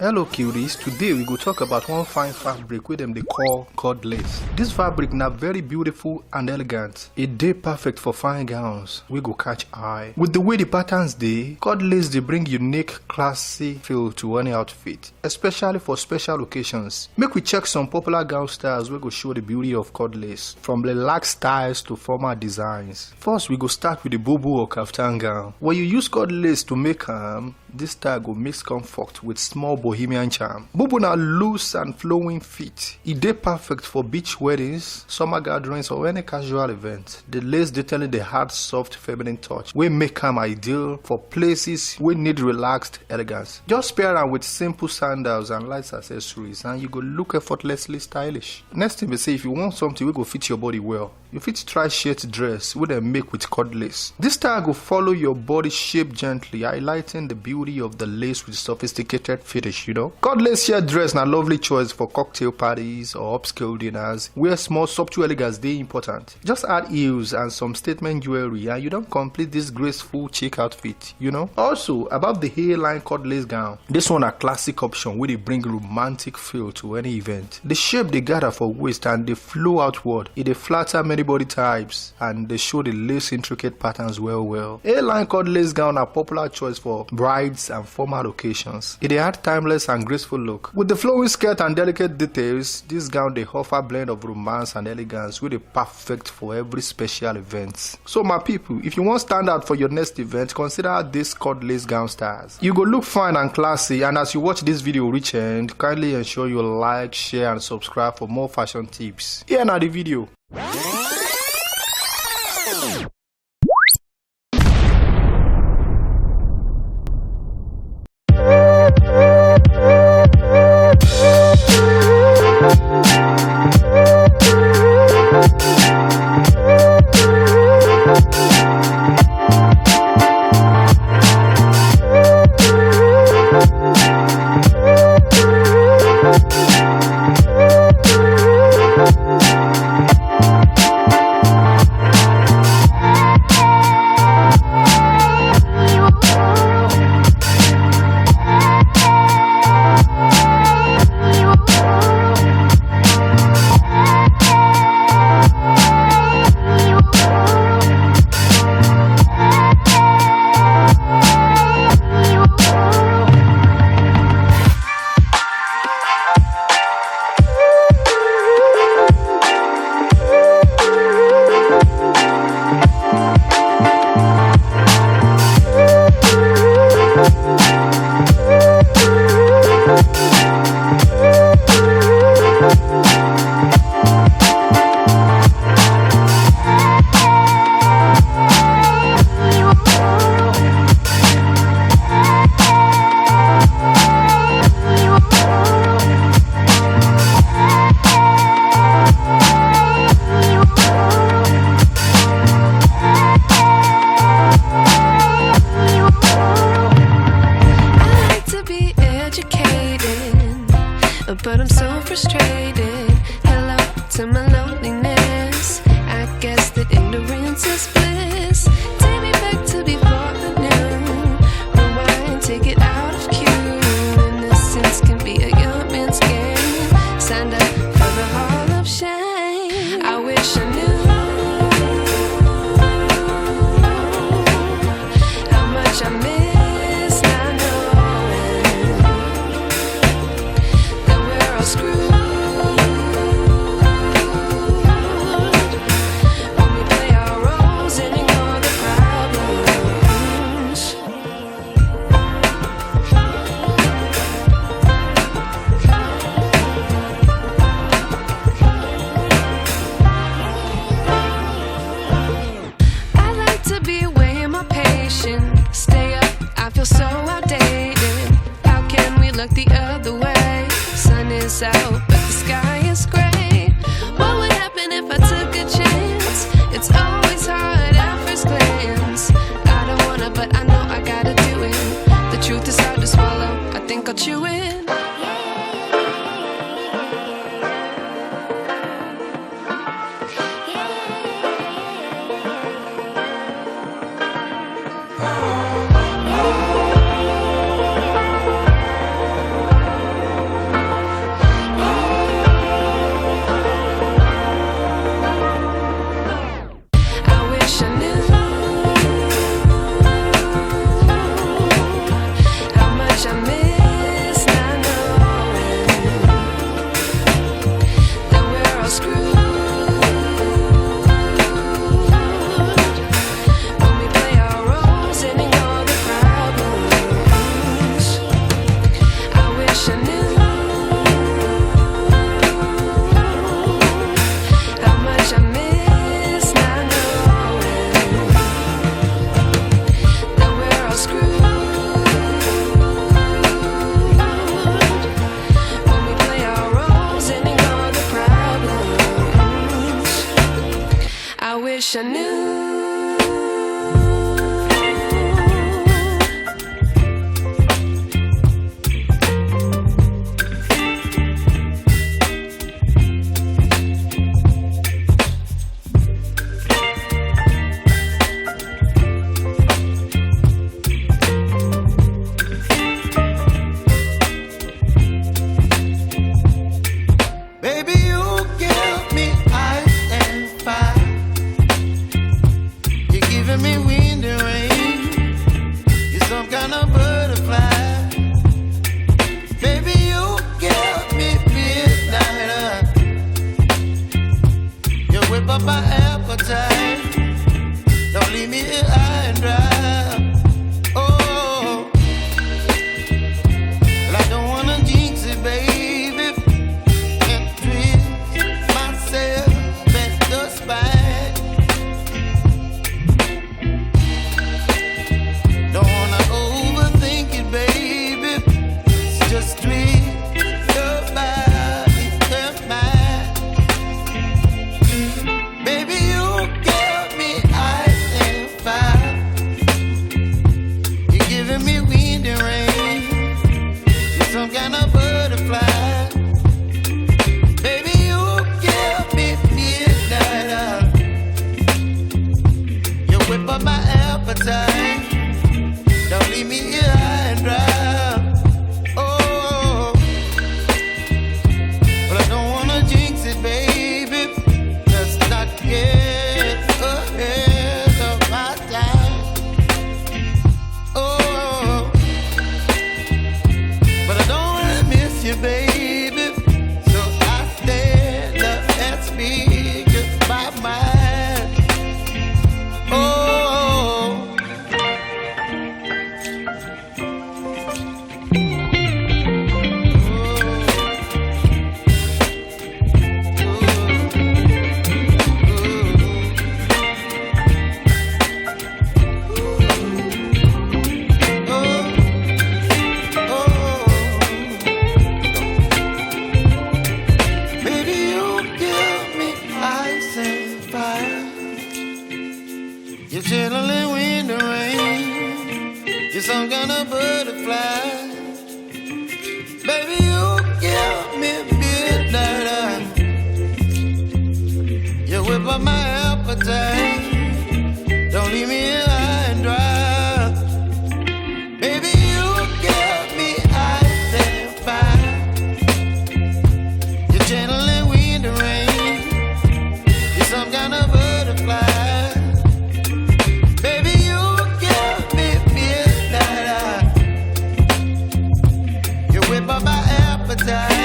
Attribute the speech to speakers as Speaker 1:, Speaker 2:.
Speaker 1: Hello cuties, today we go talk about one fine fabric wey dem dey call cord lace. This fabric na very beautiful and elegant. E dey perfect for fine gowns wey go catch eye. With the way the patterns dey, cord lace dey bring unique, classy feel to any outfit, especially for special occasions. Make we check some popular gown styles wey go show the beauty of cord lace, from relaxed styles to formal designs. First, we go start with the bubu or kaftan gown. When you use cord lace to make am, this style go mix comfort with small bohemian charm. Bubu na loose and flowing fit. E dey perfect for beach weddings, summer gatherings or any casual event. The lace detailing dey add soft feminine touch wey make am ideal for places wey need relaxed elegance. Just pair am with simple sandals and light accessories and you go look effortlessly stylish. Next thing be say, if you want something wey go fit your body well, you fit try shirt dress wey dem make with cord lace. This style go follow your body shape gently, highlighting the beauty of the lace with sophisticated finish, Cord lace shirt dress na lovely choice for cocktail parties or upscale dinners where small subtle elegance dey important. Just add heels and some statement jewelry and you don complete this graceful chic outfit, Also, about the hairline cord lace gown, this one a classic option wey dey bring romantic feel to any event. The shape dey gather for waist and dey flow outward. E dey flatter many body types and dey show the lace intricate patterns well. Hairline cord lace gown are popular choice for brides and formal occasions. It dey add timeless and graceful look. With the flowing skirt and delicate details, this gown dey offer blend of romance and elegance wey dey perfect for every special event. So my people, if you want stand out for your next event, consider this cord lace gown styles. You go look fine and classy, and as you watch this video reach end, kindly ensure you like, share and subscribe for more fashion tips. Here na the video.
Speaker 2: But I'm so frustrated. Hello to my loneliness. I guess that ignorance is bliss. Take me back to before the noon. Rewind, take it out of cue. Innocence can be a young man's game. Signed up for the hall of shame. I wish I knew how much I miss not knowing that we're all screwed. When we play our roles and ignore the problems. I like to be away in my patience. Stay up, I feel so outdated. How can we look the other way? Sun is out, but the sky is gray. What would happen if I took a chance? It's always hard at first glance. I don't wanna, but I know I gotta do it. The truth is hard to swallow, I think I'll chew it. wish I knew.
Speaker 3: Baby, you give me ice and fire. You're giving me wind and rain. You're some kind of butterfly. Baby, you give me midnight. You whip up my appetite. Don't leave me here high and dry. Oh, well, I don't wanna jinx it, baby. Don't leave me here high and dry. Oh, but I don't wanna jinx it, baby. Let's not get ahead of my time. Oh, but I don't wanna miss you, baby. So I stand up and speak my mind. Oh. You're chilling wind and rain. You're some kind of butterfly. Baby, you give me midnight. You whip up my appetite. Don't leave me here high and dry. Baby, you give me ice and fire. You're channeling wind and rain. You're some kind of butterfly. Whip up my appetite.